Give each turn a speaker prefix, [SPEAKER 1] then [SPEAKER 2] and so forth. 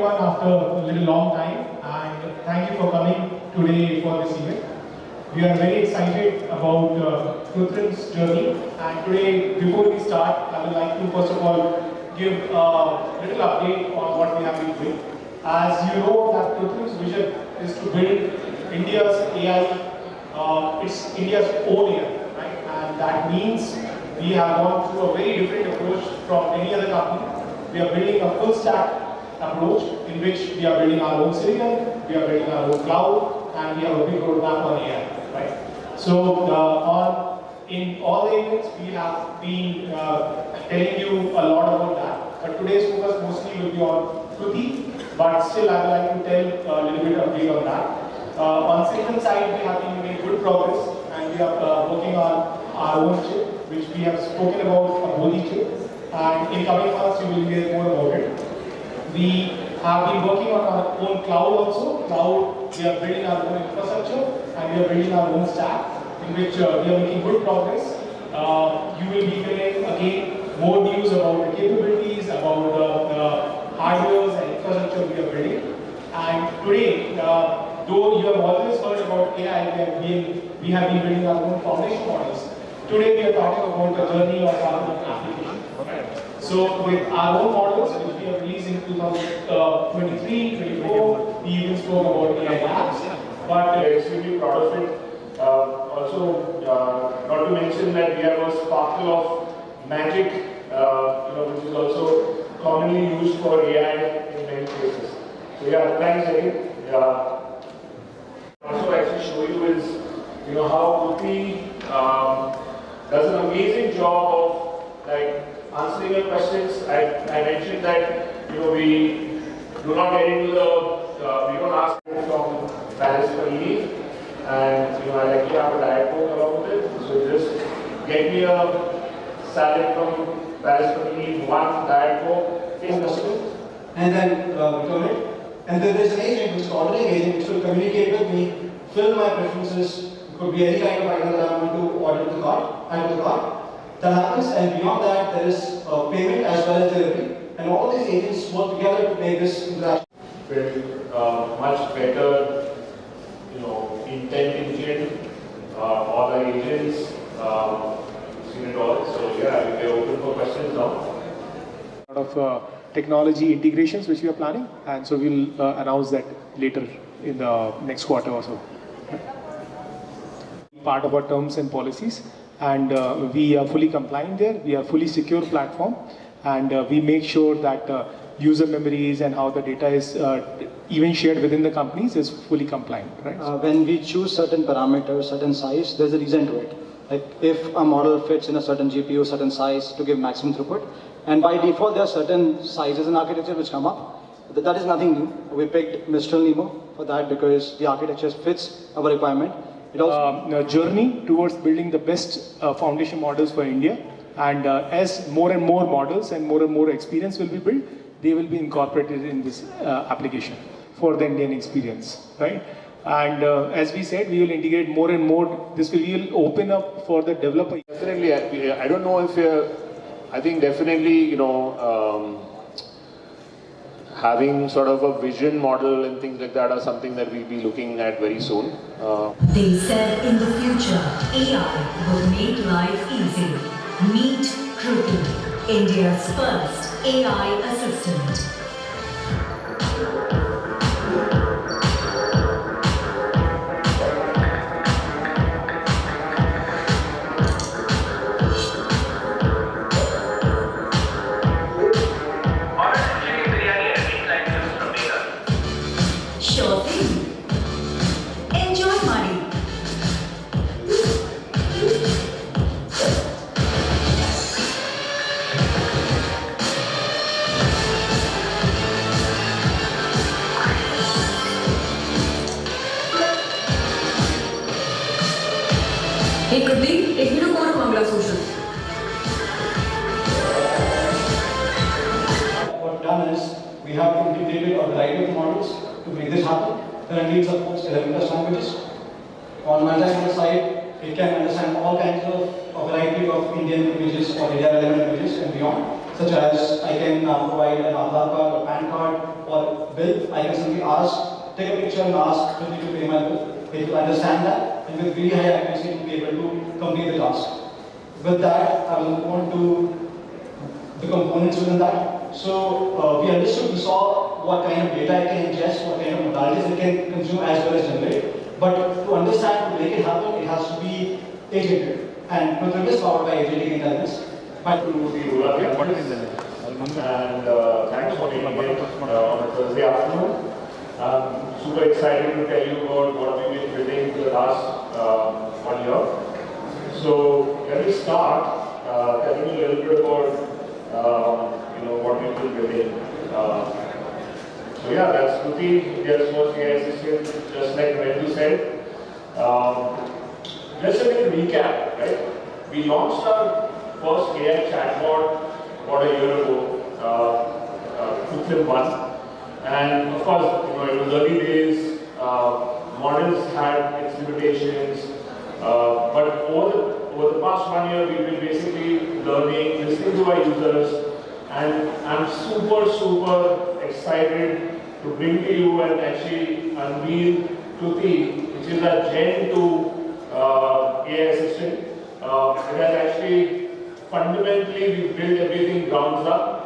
[SPEAKER 1] everyone after a little long time, and thank you for coming today for this event. We are very excited about Krutri's journey, and today, before we start, I would like to first of all give a little update on what we have been doing. As you know, that Krutri's vision is to build India's AI, it's India's own AI, right? And that means we have gone through a very different approach from any other company. We are building a full stack approach in which we are building our own silicon, we are building our own cloud, and we have a big roadmap on AI, right? So in all the events, we have been telling you a lot about that. But today's focus mostly will be on Kruti, but still I would like to tell a little bit of update on that. On silicon side, we have been making good progress, and we are working on our own chip, which we have spoken about, a holy chip. And in coming months, you will hear more about it. We have been working on our own cloud also. Cloud, we are building our own infrastructure, and we are building our own stack, in which we are making good progress. You will be hearing again more news about the capabilities, about the hardware and infrastructure we are building. And today, though you have always heard about AI, we have been building our own foundation models. Today we are talking about the journey of our own application. So with our own models, which we have released in 2023, 24, we even spoke about AI labs. But
[SPEAKER 2] we are extremely proud of it. Also, not to mention that we have a sparkle of magic, which is also commonly used for AI in many cases. So yeah, thanks again. Also, actually show you is how Kruti does an amazing job of answering your questions. I mentioned that we do not get into we don't ask from Paris Panini, and I actually have a diet coke along with it. So just get me a salad from Paris Panini, one diet coke,
[SPEAKER 3] and then return it. And then there's an agent which is ordering agent which will communicate with me, fill my preferences. It could be any kind of item that I want to order to the cart, add to the cart. That happens, and beyond that, there is payment as well as delivery. And all these agents work together to make this interaction.
[SPEAKER 2] Build much better, intent engine, all the agents, seen it all. So yeah, we are open for questions now.
[SPEAKER 1] A lot of technology integrations which we are planning, and so we'll announce that later in the next quarter or so. Part of our terms and policies, and we are fully compliant there. We are fully secure platform, and we make sure that user memories and how the data is even shared within the companies is fully compliant, right?
[SPEAKER 3] When we choose certain parameters, certain size, there's a reason to it. Like if a model fits in a certain GPU, certain size to give maximum throughput, and by default there are certain sizes and architecture which come up. That is nothing new. We picked Mistral Nemo for that because the architecture fits our requirement. It also
[SPEAKER 1] a journey towards building the best foundation models for India, and as more and more models and more experience will be built, they will be incorporated in this application for the Indian experience, right? And as we said, we will integrate more and more. This will open up for the developer.
[SPEAKER 2] Definitely, I don't know if I think definitely, having sort of a vision model and things like that are something that we'll be looking at very soon.
[SPEAKER 4] They said in the future, AI will make life easy. Meet Kruti, India's first AI assistant. Sure thing. Enjoy money.
[SPEAKER 5] Hey Kruti, take me to go to Bangla Social.
[SPEAKER 3] what we've done is we have integrated a variety of models to make this happen. Currently it supports 11 plus languages. On multi-language side, it can understand all kinds of a variety of Indian languages or India relevant languages and beyond. such as I can provide an Aadhaar card or PAN card or bill. I can simply ask, take a picture and ask Kruti to pay my bill. It will understand that, and with really high accuracy, it will be able to complete the task. With that, I will move on to the components within that. So we understood, we saw what kind of data it can ingest, what kind of modalities it can consume as well as generate. But to understand, to make it happen, it has to be agentic. And Kruti is powered by agentic intelligence.
[SPEAKER 2] To the Rural Campus, and thanks for being here on a Thursday afternoon. I'm super excited to tell you about what we've been building for the last 1 year. So let me start telling you a little bit about what we've been building. So yeah, that's Kruti, India's first AI assistant, just like Bendu said. Just a little recap, right? We launched our first AI chatbot about a year ago, Kruti 1. And of course, it was early days, models had its limitations, but over the past 1 year, we've been basically learning, listening to our users, and I'm super excited to bring to you and actually unveil Kruti, which is our Gen 2 AI assistant. It has actually, fundamentally, we built everything grounds up.